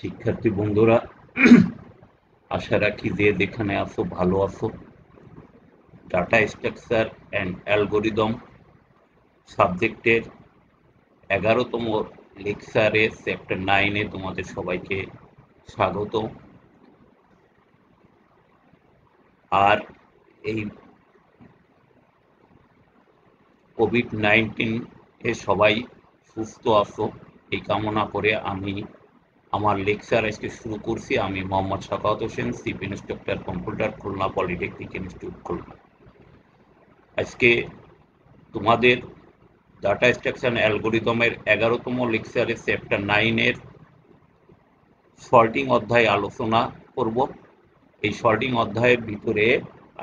শিক্ষার্থী বন্ধুরা, আশা রাখি যে যেখানে আছো ভালো আছো। ডাটা স্ট্রাকচার অ্যান্ড অ্যালগোরিদম সাবজেক্টের 11তম লেকচারে চ্যাপ্টার 9-এ তোমাদের সবাইকে স্বাগত। আর এই কোভিড-19 এ সবাই সুস্থ আছো এই কামনা করে আমি আমার লেকচার আজকে শুরু করছি। আমি Mohammad Sakhawat Hossain, chief instructor computer, Khulna polytechnic institute, Khulna. আজকে তোমাদের ডাটা স্ট্রাকচার অ্যালগোরিদমের 11তম লেকচারে চ্যাপ্টার 9-এর সর্টিং অধ্যায় আলোচনা করব। এই সর্টিং অধ্যায়ের ভিতরে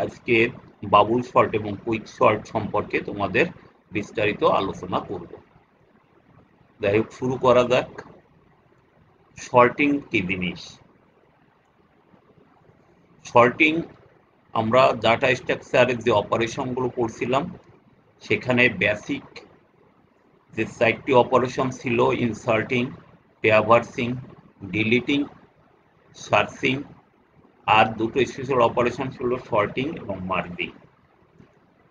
আজকে বাবুল সর্ট এবং কুইক সর্ট সম্পর্কে তোমাদের বিস্তারিত আলোচনা করব। যাই হোক, শুরু করা যাক। সর্টিং কি জিনিস? সর্টিং আমরা ডাটা স্ট্রাকচারের যে অপারেশনগুলো করছিলাম সেখানে বেসিক যে 4টি অপারেশন ছিল: ইনসার্টিং, ট্র্যাভার্সিং, ডিলিটিং, সার্চিং, আর দুটো স্পেশাল অপারেশন ছিল সর্টিং এবং merging.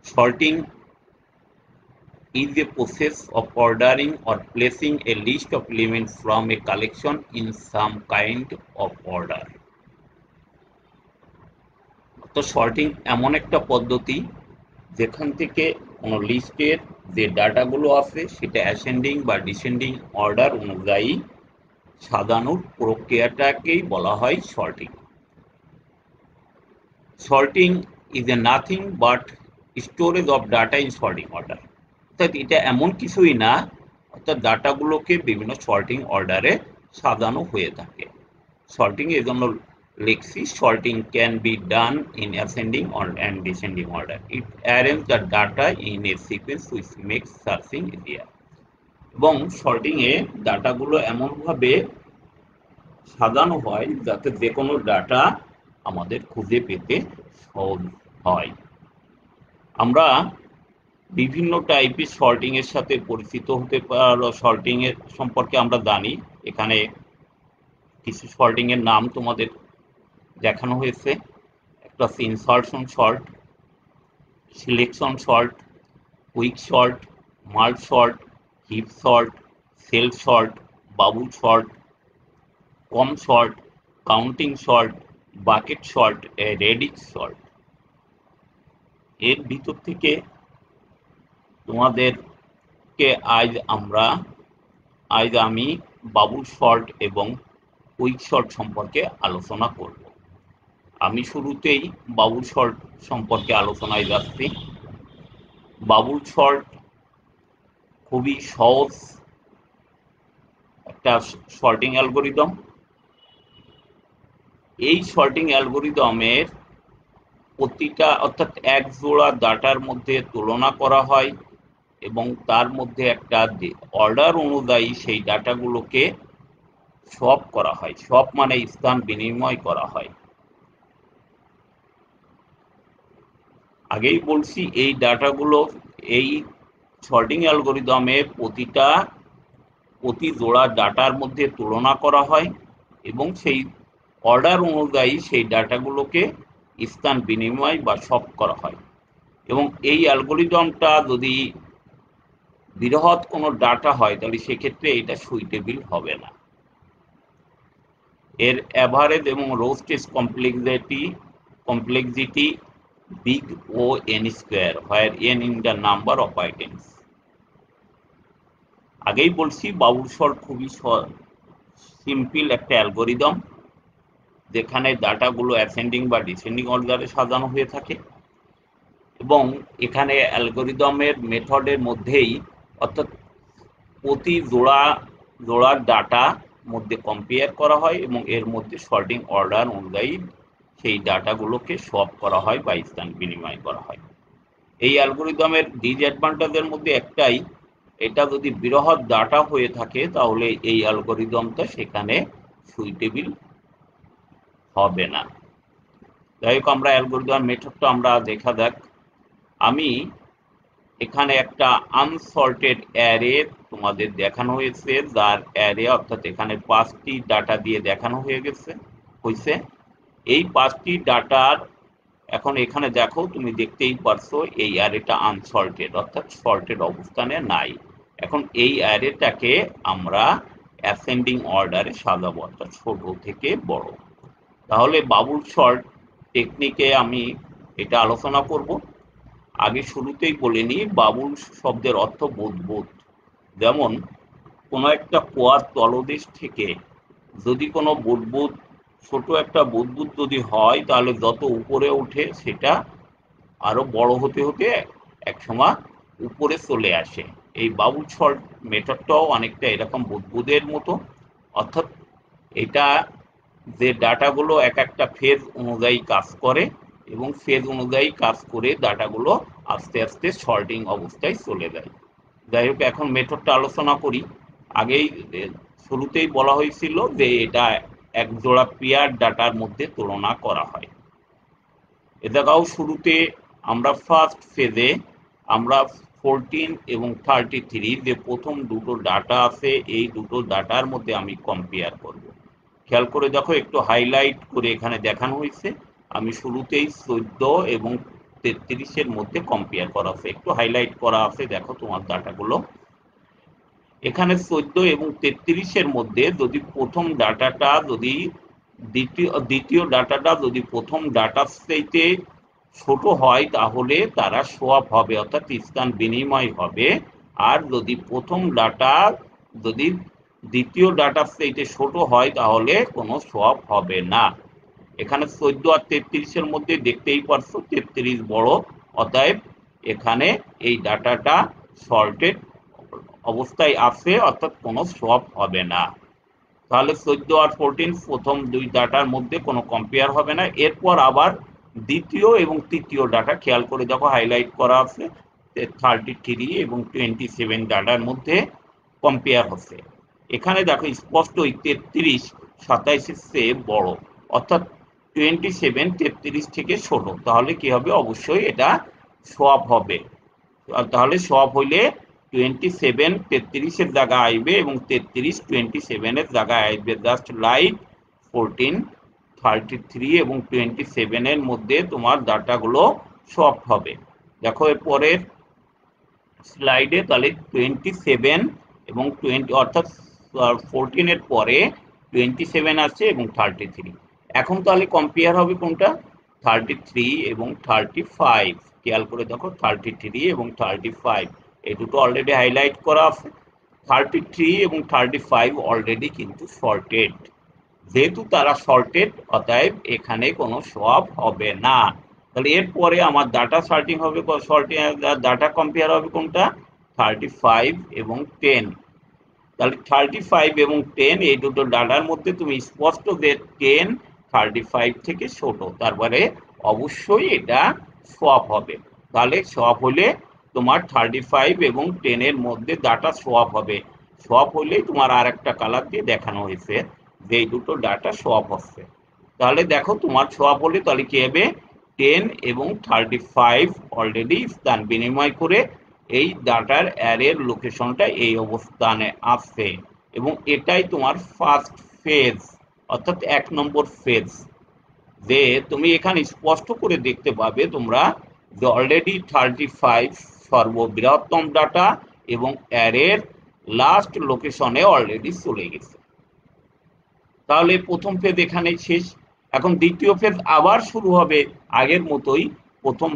Sorting is a process of ordering or placing a list of elements from a collection in some kind of order. তো সর্টিং এমন একটা পদ্ধতি যেখান থেকে কোনো লিস্টের যে ডাটাগুলো আছে সেটা অ্যাসেন্ডিং বা ডিসেন্ডিং অর্ডার অনুযায়ী সাজানোর প্রক্রিয়াটাকেই বলা হয় sorting. Sorting is a nothing but storage of data in sorting order. অর্থাৎ এটা এমন কিছুই না, অর্থাৎ ডাটাগুলোকে বিভিন্ন সর্টিং অর্ডারে সাজানো হয়ে থাকে। সর্টিং এর জন্য লিখছি, sorting can be done in ascending and descending order. It arrange the data in a sequence which makes searching easier. এবং সর্টিং এ ডাটাগুলো এমনভাবে সাজানো হয় যাতে যে কোনো ডাটা আমাদের খুঁজে পেতে সহজ হয়। আমরা বিভিন্ন টাইপের সর্টিং এর সাথে পরিচিত হতে পারো। সর্টিং এর সম্পর্কে আমরা জানি। এখানে কিছু সর্টিং এর নাম তোমাদের দেখানো হয়েছে। একটা হচ্ছে insertion sort, selection sort, quick sort, merge sort, heap sort, shell sort, bubble sort, comb sort, counting sort, bucket sort, radix sort. এর ভিতর থেকে তোমাদেরকে আজ আমি বাবুল সর্ট এবং কুইক সর্ট সম্পর্কে আলোচনা করব। আমি শুরুতেই বাবুল সর্ট সম্পর্কে আলোচনায় যাচ্ছি। বাবুল সর্ট খুবই সহজ একটা সর্টিং অ্যালগোরিদম। এই সর্টিং অ্যালগোরিদমের প্রতিটা, অর্থাৎ এক জোড়া ডাটার মধ্যে তুলনা করা হয় এবং তার মধ্যে একটা অর্ডার অনুযায়ী সেই ডাটাগুলোকে সোয়াপ করা হয়। সোয়াপ মানে স্থান বিনিময় করা হয়। আগেই বলছি, এই ডাটাগুলো এই সর্টিং অ্যালগোরিদমে প্রতি জোড়া ডাটার মধ্যে তুলনা করা হয় এবং সেই অর্ডার অনুযায়ী সেই ডাটাগুলোকে স্থান বিনিময় বা সোয়াপ করা হয়। এবং এই অ্যালগোরিদমটা যদি বৃহৎ কোনো ডাটা হয় তাহলে সেক্ষেত্রে এটা সুইটেবল হবে না। এর অ্যাভারেজ এবং রো স্টেজ complexity big O N square, where N in the number of items. আগেই বলছি, বাবুল সর্ট খুবই সিম্পল একটা অ্যালগোরিদম যেখানে ডাটাগুলো অ্যাসেন্ডিং বা ডিসেন্ডিং অর্ডারে সাজানো হয়ে থাকে এবং এখানে অ্যালগোরিদমের মেথডের মধ্যেই, অর্থাৎ প্রতি জোড়ার ডাটা মধ্যে কম্পেয়ার করা হয় এবং এর মধ্যে সর্টিং অর্ডার অনুযায়ী সেই ডাটাগুলোকে সোয়াপ করা হয় বা স্থান বিনিময় করা হয়। এই অ্যালগোরিদমের ডিসঅ্যাডভান্টেজের মধ্যে একটাই, এটা যদি বৃহৎ ডাটা হয়ে থাকে তাহলে এই অ্যালগোরিদমটা সেখানে সুইটেবল হবে না। যাই হোক, আমরা অ্যালগোরিদম মেথডটা আমরা দেখা যাক। আমি এখানে একটা আনসর্টেড অ্যারে তোমাদের দেখানো হয়েছে, যার অ্যারে অর্থাৎ এখানে 5টি ডাটা দিয়ে দেখানো হয়েছে। এই 5টি ডাটার এখন এখানে দেখো, তুমি দেখতেই পারছো এই অ্যারেটা আনসর্টেড অর্থাৎ সর্টেড অবস্থানে নাই। এখন এই অ্যারেটাকে আমরা অ্যাসেন্ডিং অর্ডারে সাজাবো, অর্থাৎ ছোট থেকে বড়। তাহলে বাবুল সর্ট টেকনিকে আমি এটা আলোচনা করব। আগে শুরুতেই বলে নিই, বাবুল শব্দের অর্থ বুদবুদ। যেমন কোনো একটা কুয়ার তলদেশ থেকে যদি কোনো বুদবুদ, ছোট একটা বুদবুদ যদি হয়, তাহলে যত উপরে ওঠে সেটা আরো বড় হতে হতে একসময় উপরে চলে আসে। এই বাবুল সর্ট মেথডটাও অনেকটা এরকম বুদবুদের মতো, অর্থাৎ এটা যে ডাটাগুলো এক একটা ফেজ অনুযায়ী কাজ করে এবং ফেজ অনুযায়ী কাজ করে ডাটাগুলো আস্তে আস্তে সর্টিং অবস্থায় চলে যায়। যাই হোক, এখন মেথডটা আলোচনা করি। আগেই শুরুতেই বলা হয়েছিল যে এটা এক জোড়া পেয়ার ডাটার মধ্যে তুলনা করা হয়। এ জায়গাও শুরুতে আমরা ফার্স্ট ফেজে আমরা 14 এবং 33 যে প্রথম দুটো ডাটা আছে, এই দুটো ডাটার মধ্যে আমি কম্পেয়ার করব। খেয়াল করে দেখো, একটু হাইলাইট করে এখানে দেখানো হয়েছে। আমি শুরুতেই 14 এবং 33-এর মধ্যে কম্পেয়ার করা আছে, একটু হাইলাইট করা আছে, দেখো তোমার ডাটাগুলো। এখানে 14 এবং 33-এর মধ্যে যদি প্রথম ডাটাটা যদি দ্বিতীয় ডাটাটা যদি প্রথম ডাটার চাইতে ছোট হয়, তাহলে তারা সোয়াপ হবে, অর্থাৎ স্থান বিনিময় হবে। আর যদি প্রথম ডাটা যদি দ্বিতীয় ডাটার চাইতে ছোট হয়, তাহলে কোনো সোয়াপ হবে না। এখানে 14 আর 33-এর মধ্যে দেখতেই পারছো 33 বড়, অতএব এখানে এই ডাটাটা সর্টেড অবস্থায় আছে, অর্থাৎ কোনো সোয়াপ হবে না। তাহলে 14 আর 14 প্রথম দুই ডাটার মধ্যে কোনো কম্পেয়ার হবে না। এরপর আবার দ্বিতীয় এবং তৃতীয় ডাটা খেয়াল করে দেখো, হাইলাইট করা আছে, 33 এবং 27 ডাটার মধ্যে কম্পেয়ার হচ্ছে। এখানে দেখো স্পষ্টই 33 27-এর চেয়ে বড়, অর্থাৎ 27 33 থেকে ছোট। তাহলে কি হবে? অবশ্যই এটা সোয়াপ হবে। তাহলে সোয়াপ হইলে 27 33-এর জায়গায় আসবে এবং 33 27-এর জায়গায় আসবে, জাস্ট লাইক 14 33 এবং 27-এর মধ্যে তোমার ডাটাগুলো সোয়াপ হবে। দেখো এর পরের স্লাইডে, তাহলে 27 এবং 20 অর্থাৎ 14-এর পরে 27 আছে এবং 33। এখন তাহলে কম্পেয়ার হবে কোনটা? 33 এবং 35। খেয়াল করে দেখো, 33 এবং 35 এই দুটো অলরেডি হাইলাইট করা আছে। 33 এবং 35 অলরেডি কিন্তু সর্টেড। যেহেতু তারা সর্টেড, অতএব এখানে কোনো সোয়াপ হবে না। তাহলে এরপরে আমার ডাটা সর্টিং হবে, ডাটা কম্পেয়ার হবে কোনটা? 35 এবং 10। তাহলে 35 এবং 10 এই দুটো ডাটার মধ্যে তুমি স্পষ্ট যে 10 35 থেকে ছোট, তারপরে অবশ্যই এটা সোয়াপ হবে। তাহলে সোয়াপ হলে তোমার 35 এবং 10-এর মধ্যে ডাটা সোয়াপ হবে। সোয়াপ হলেই তোমার আর একটা কালার দিয়ে দেখানো হয়েছে যে এই দুটো ডাটা সোয়াপ হচ্ছে। তাহলে দেখো, তোমার সোয়াপ হলে তাহলে কি হবে? 10 এবং 35 অলরেডি স্থান বিনিময় করে এই ডাটার অ্যারের লোকেশনটা এই অবস্থানে আছে এবং এটাই তোমার ফার্স্ট ফেজ, অর্থাৎ 1 নম্বর ফেজ। যে তুমি এখানে স্পষ্ট করে দেখতে পাবে তোমরা যে অলরেডি 35 সর্ববৃহত্তম ডাটা এবং অ্যারের লাস্ট লোকেশনে অলরেডি চলে গেছে। তাহলে প্রথম ফেজ এখানেই শেষ। এখন দ্বিতীয় ফেজ আবার শুরু হবে আগের মতোই। প্রথম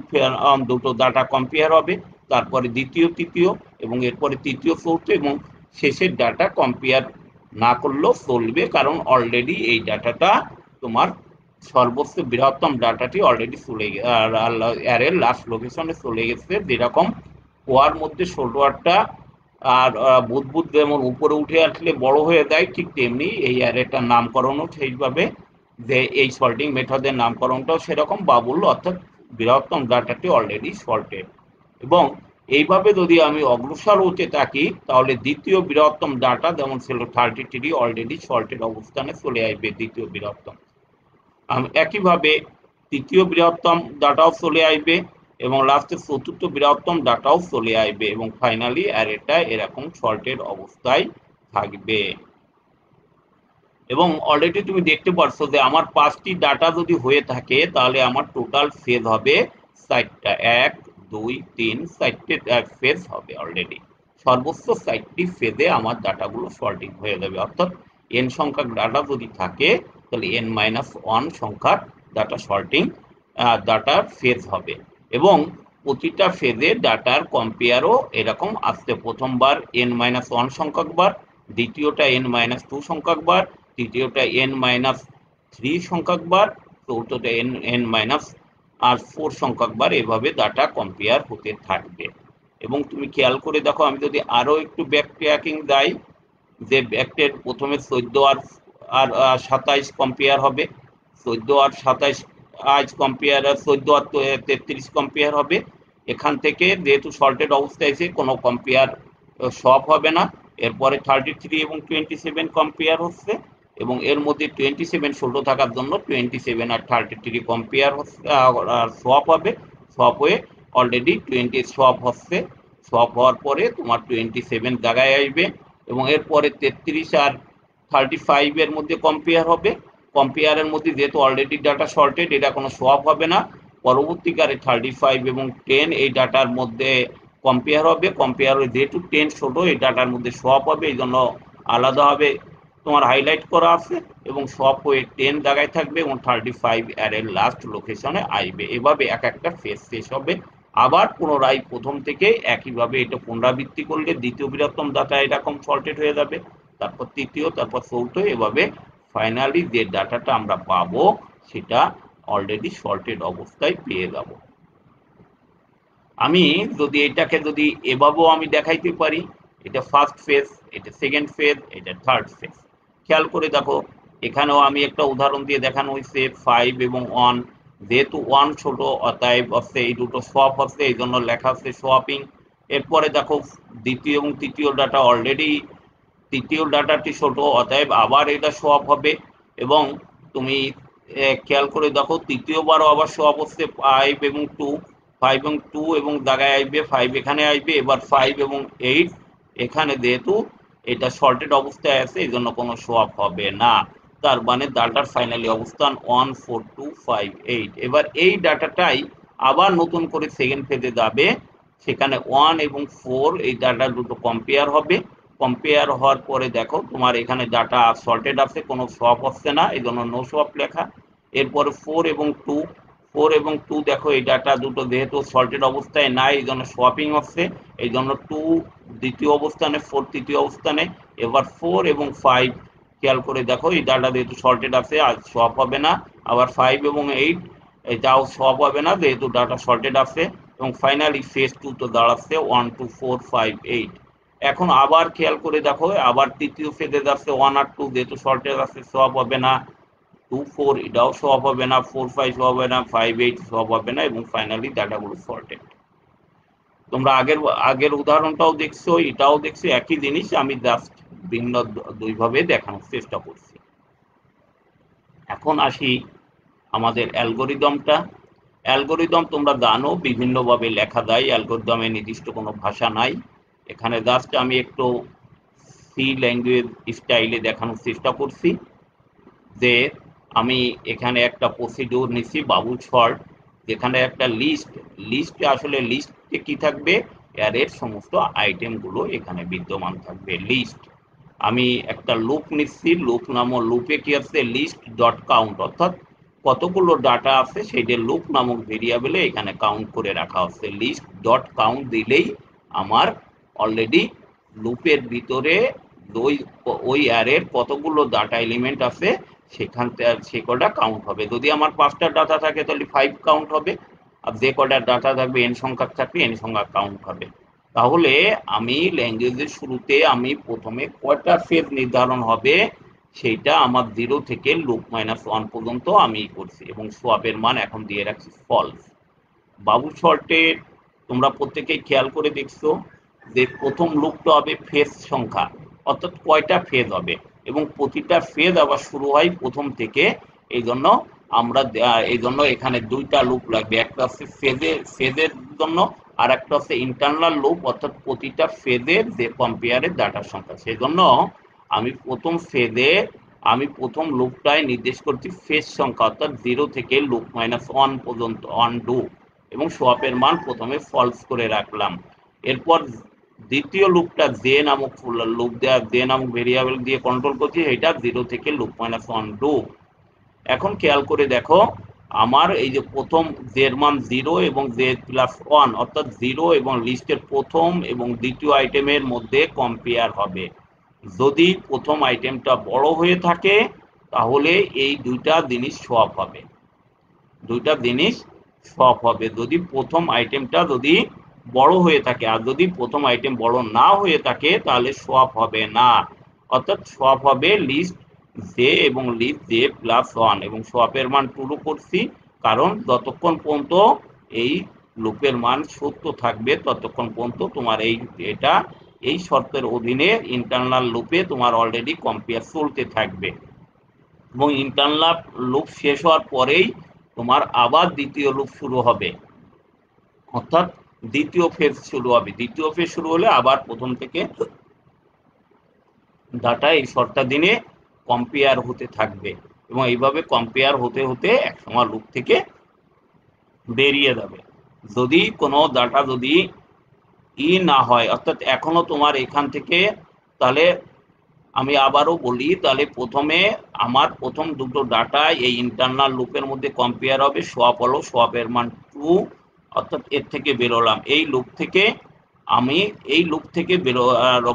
দুটো ডাটা কম্পেয়ার হবে, তারপরে দ্বিতীয় তৃতীয় এবং এরপরে তৃতীয় চতুর্থ, এবং শেষের ডাটা কম্পেয়ার না করলেও চলবে, কারণ অলরেডি এই ডাটাটা তোমার সর্বোচ্চ বৃহত্তম ডাটাটি অলরেডি চলে অ্যারের লাস্ট লোকেশনে চলে গেছে। যেরকম ওয়ার মধ্যে ছোট একটা আর বুদবুদ যেমন উপরে উঠে আসলে বড় হয়ে যায়, ঠিক তেমনি এই অ্যারেটার নামকরণও সেইভাবে, যে এই সর্টিং মেথডের নামকরণটাও সেরকম, বাবুল অর্থাৎ বৃহত্তম ডাটাটি অলরেডি সর্টেড। এবং এইভাবে যদি আমি অগ্রসর হতে থাকি, তাহলে দ্বিতীয় বৃহত্তম ডাটা যেমন ছিল 33 অলরেডি সর্টেড অবস্থানে চলে আসবে দ্বিতীয় বৃহত্তম। একইভাবে তৃতীয় বৃহত্তম ডাটাও চলে আসবে এবং লাস্টে চতুর্থ বৃহত্তম ডাটাও চলে আসবে এবং ফাইনালি অ্যারেটা এরকম সর্টেড অবস্থায় থাকবে। এবং অলরেডি তুমি দেখতে পারছো যে আমার 5টি ডাটা যদি হয়ে থাকে তাহলে আমার টোটাল ফেজ হবে 4টা, 1 2 3 4টে ফেজ হবে। অলরেডি সর্বোচ্চ 4টি ফেজে আমার ডাটাগুলো সর্টিং হয়ে যাবে, অর্থাৎ n সংখ্যক ডাটা যদি থাকে তাহলে n-1 সংখ্যক ডাটা সর্টিং ডাটার ফেজ হবে। এবং প্রতিটা ফেজে ডাটার কম্পেয়ারও এরকম আসছে, প্রথমবার n-1 সংখ্যক বার, দ্বিতীয়টা n-2 সংখ্যক বার, তৃতীয়টা n-3 সংখ্যক বার, চতুর্থটা n-4 সংখ্যক বার, এভাবে ডাটা কম্পেয়ার হতে থাকবে। এবং তুমি খেয়াল করে দেখো, আমি যদি আরো একটু ব্যাক ট্র্যাকিং যাই, যে ব্যাকটের প্রথমে 14 আর 27 কম্পেয়ার হবে, 14 আর 27 আজ কম্পেয়ার, 14 আর 33 কম্পেয়ার হবে। এখান থেকে যেহেতু সল্টেড অবস্থায় আছে কোনো কম্পেয়ার সব হবে না। এরপরে 33 এবং 27 কম্পেয়ার হচ্ছে এবং এর মধ্যে 27 ছোট থাকার জন্য 27 আর 33 কম্পেয়ার সোয়াপ হবে। সোয়াপ হয়ে অলরেডি 20 সোয়াপ হচ্ছে। সোয়াপ হওয়ার পরে তোমার 27 জায়গায় আসবে এবং এরপরে 33 আর 35 এর মধ্যে কম্পেয়ার হবে। কম্পেয়ারের মধ্যে যেহেতু অলরেডি ডাটা শর্টেড, এটা কোনো সোয়াপ হবে না। পরবর্তীকালে 35 এবং 10 এই ডাটার মধ্যে কম্পেয়ার হবে। কম্পেয়ার যেহেতু 10 ছোট, এই ডাটার মধ্যে সোয়াপ হবে, এই জন্য আলাদাভাবে তোমার হাইলাইট করা আছে এবং সোয়াপ হয়ে 10 জায়গায় থাকবে এবং 35 এর লাস্ট লোকেশনে আসবে। এভাবে এক একটা ফেজ শেষ হবে। আবার পুনরায় প্রথম থেকে একইভাবে এটা পুনরাবৃত্তি করলে দ্বিতীয় বৃহত্তম ডাটা এরকম সর্টেড হয়ে যাবে, তারপর তৃতীয়, তারপর চৌথ, এভাবে ফাইনালি যে ডাটাটা আমরা পাবো সেটা অলরেডি সর্টেড অবস্থায় পেয়ে যাব। আমি যদি এটাকে যদি এভাবেও আমি দেখাইতে পারি, এটা ফার্স্ট ফেজ, এটা সেকেন্ড ফেজ, এটা থার্ড ফেজ। খেয়াল করে দেখো, এখানেও আমি একটা উদাহরণ দিয়ে দেখানো হয়েছে 5 এবং 1, যেহেতু 1 ছোট অতএব হচ্ছে এই দুটো সোয়াপ হচ্ছে, এই জন্য লেখা হচ্ছে সোয়াপিং। এরপরে দেখো দ্বিতীয় এবং তৃতীয় ডাটা, অলরেডি তৃতীয় ডাটাটি ছোট অতএব আবার এটা সোয়াপ হবে। এবং তুমি খেয়াল করে দেখো তৃতীয়বারও আবার সোয়াপ হচ্ছে 5 এবং 2, 5 এবং 2 এবং জায়গায় আসবে 5 এখানে আসবে, এবার 5 এবং 8 এখানে, যেহেতু এটা শর্টেড অবস্থায় আছে এই জন্য কোনো সোয়াপ হবে না। তার মানে ডাটার ফাইনালি অবস্থান 1 4 2 5 8। এবার এই ডাটাটাই আবার নতুন করে সেকেন্ড ফেজে যাবে, সেখানে 1 এবং 4 এই ডাটা দুটো কম্পেয়ার হবে। কম্পেয়ার হওয়ার পরে দেখো তোমার এখানে ডাটা সর্টেড আছে, কোনো সোয়াপ হচ্ছে না, এই জন্য নো সোয়াপ লেখা। এরপরে 4 এবং 2, 4 এবং 2 দেখো এই ডাটা দুটো যেহেতু সর্টেড অবস্থায় নাই এই জন্য সোয়াপিং হচ্ছে, এই জন্য 2 দ্বিতীয় অবস্থানে, 4 তৃতীয় অবস্থানে। এবার 4 এবং 5 খেয়াল করে দেখো, এই ডাটা যেহেতু সর্টেড আছে আর সোয়াপ হবে না। আবার 5 এবং 8 এটাও সোয়াপ হবে না যেহেতু ডাটা সর্টেড আছে। এবং ফাইনালি ফেজ 2 তো দাঁড়াচ্ছে 1 2 4 5 8। এখন আবার খেয়াল করে দেখো, আবার তৃতীয় ফেজে যাচ্ছে 1 আর 2, যেহেতু শর্টেজ আছে সোয়াপ হবে না। 2 4 এটাও সোয়াপ হবে না, 4 5 সোয়াপ হবে না, 5 8 সোয়াপ হবে না এবং ফাইনালি ডাটাগুলো সর্টেড। তোমরা আগের আগের উদাহরণটাও দেখছো, এটাও দেখছো, একই জিনিস, আমি জাস্ট ভিন্ন দুইভাবে দেখানোর চেষ্টা করছি। এখন আসি আমাদের অ্যালগোরিদমটা। অ্যালগোরিদম তোমরা জানো বিভিন্নভাবে লেখা যায়, অ্যালগোরিদমে নির্দিষ্ট কোনো ভাষা নাই। এখানে জাস্ট আমি একটু সি ল্যাঙ্গুয়েজ স্টাইলে দেখানোর চেষ্টা করছি যে আমি এখানে একটা প্রসিডিউর নিচ্ছি বাবুল শর্ট, যেখানে একটা লিস্টে আসলে লিস্টে কি থাকবে, অ্যারের সমস্ত আইটেমগুলো এখানে বিদ্যমান থাকবে লিস্ট। আমি একটা লুপ নিচ্ছি, লুপ নামক লুপে কি আছে, লিস্ট ডট কাউন্ট, অর্থাৎ কতগুলো ডাটা আছে সেইটা লুপ নামক ভেরিয়েবলে এখানে কাউন্ট করে রাখা হচ্ছে। লিস্ট ডট কাউন্ট দিলেই আমার অলরেডি লুপের ভিতরে ওই ওই অ্যারের কতগুলো ডাটা এলিমেন্ট আছে সেখান থেকে সে কটা কাউন্ট হবে। যদি আমার 5টা ডাটা থাকে তাহলে 5 কাউন্ট হবে, আর যে কটা ডাটা থাকবে n সংখ্যক থাকবে n সংখ্যক কাউন্ট হবে। তাহলে আমি ল্যাঙ্গুয়েজের শুরুতে আমি প্রথমে কয়টা ফেজ নির্ধারণ হবে সেইটা আমার 0 থেকে লুপ -1 পর্যন্ত আমি করছি এবং সোয়াপের মান এখন দিয়ে রাখছি ফলস। বাবু শর্টে তোমরা প্রত্যেকেই খেয়াল করে দেখছো যে প্রথম লুপটা হবে ফেজ সংখ্যা, অর্থাৎ কয়টা ফেজ হবে, এবং প্রতিটা ফেজ আবার শুরু হয় প্রথম থেকে, এই জন্য আমরা এই জন্য এখানে দুইটা লুপ লাগবে, একটা হচ্ছে ফেজের জন্য, আর একটা হচ্ছে ইন্টারনাল লুপ, অর্থাৎ প্রতিটা ফেজের যে কম্পেয়ারের ডাটার সংখ্যা। সেজন্য আমি প্রথম লুপটায় নির্দেশ করছি ফেজ সংখ্যা, অর্থাৎ 0 থেকে লুপ -1 পর্যন্ত অন ডু, এবং সোয়াপের মান প্রথমে ফলস করে রাখলাম। এরপর দ্বিতীয় লুপটা জে নামক ভেরিয়েবল দিয়ে কন্ট্রোল করছি, এটা 0 থেকে লুপ -1 ডু। এখন খেয়াল করে দেখো, আমার এই যে প্রথম জের মান 0 এবং z+1, অর্থাৎ 0 এবং লিস্টের প্রথম এবং দ্বিতীয় আইটেমের মধ্যে কম্পেয়ার হবে। যদি প্রথম আইটেমটা বড় হয়ে থাকে তাহলে এই দুইটা জিনিস সোয়াপ হবে। যদি প্রথম আইটেমটা যদি বড় হয়ে থাকে, আর যদি প্রথম আইটেম বড় না হয়ে থাকে তাহলে সোয়াপ হবে না। অর্থাৎ সোয়াপ হবে লিস্ট জে এবং লিস্ট j+1, এবং সোয়াপের মান ট্রু করছি, কারণ যতক্ষণ পর্যন্ত এই লুপের মান সত্য থাকবে ততক্ষণ পর্যন্ত তোমার এই শর্তের অধীনে ইন্টারনাল লুপে তোমার অলরেডি কম্পেয়ার চলতে থাকবে, এবং ইন্টারনাল লুপ শেষ হওয়ার পরেই তোমার আবার দ্বিতীয় লুপ শুরু হবে, অর্থাৎ দ্বিতীয় ফেজ শুরু হলে আবার প্রথম থেকে ডাটা এই শর্তাধীনে কম্পেয়ার হতে থাকবে, এবং এইভাবে কম্পেয়ার হতে হতে একসময় লুপ থেকে বেরিয়ে যাবে। যদি কোনো ডাটা যদি না হয়, অর্থাৎ এখনো তোমার এখান থেকে, তাহলে আমি আবারও বলি, তাহলে প্রথমে আমার প্রথম দুটো ডাটা এই ইন্টারনাল লুপের মধ্যে কম্পেয়ার হবে, সোয়াপ হলো, সোয়াপের মান ট্রু, অর্থাৎ এর থেকে বেরোলাম। এই লুপ থেকে